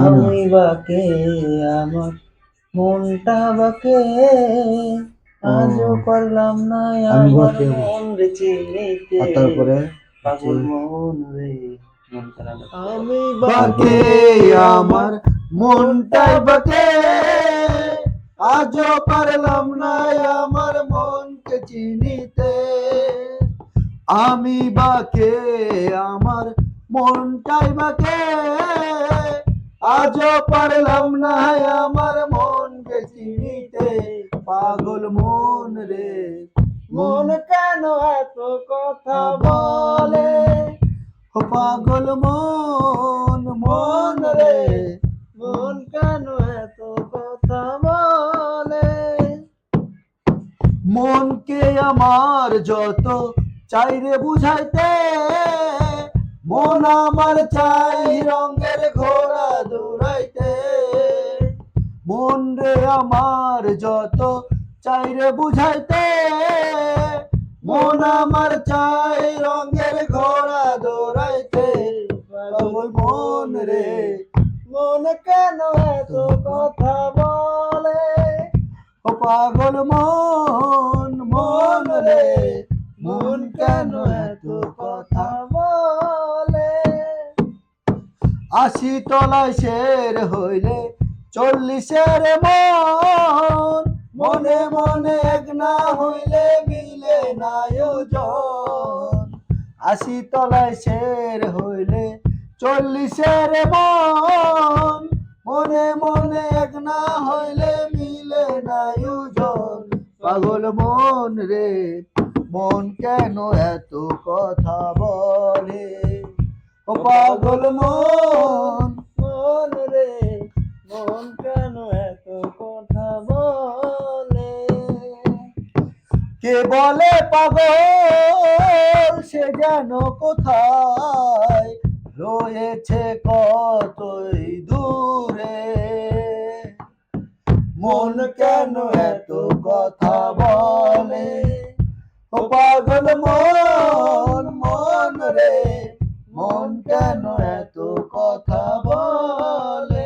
আমি বাকে আমার মনটা বাকে, আজও পারলাম না আমার মন রে চিনিতে। তারপরে পাগল মন রে মন খানা বাকে। আমি বাকে আমার মনটাই বাকে, আজও পারলাম না আমার মনকে চিনিতে। আমি বাকে আমার মনটাই বাকে, আজও পারলাম না আমার মনকে চিনিতে। পাগল মন রে মন কেন এত কথা বলে, ও পাগল মন মন রে মন কেন এত কথা বলে। মনকে আমার যত চাইরে বুঝাইতে, মন আমার চাই রঙের ঘোড়া দৌড়াইতে। মন রে আমার যত চাইরে বুঝাইতে, মন আমার চাই রঙের ঘোড়া দৌড়াইতে। পাগল মন রে মন কেন এত কথা বলে, ও পাগল মন মন রে মন কেন এত কথা বলে। 80 তলায় শের হইলে 40-এর মন, মনে মনে এক না হইলে মিলে না ওজন। 80 তলায় শের হইলে 40-এর মন, মনে মনে এক না হইলে মিলে না ওজন। পাগল মন রে মন কেন এত কথা বলে, ও পাগল মন মন রে মন কেন এত কথা বলে। কে বলে পাগল সে যেন কোথায় রয়েছে কতই দূরে। মন কেন এত কথা বলে, ও পাগল মন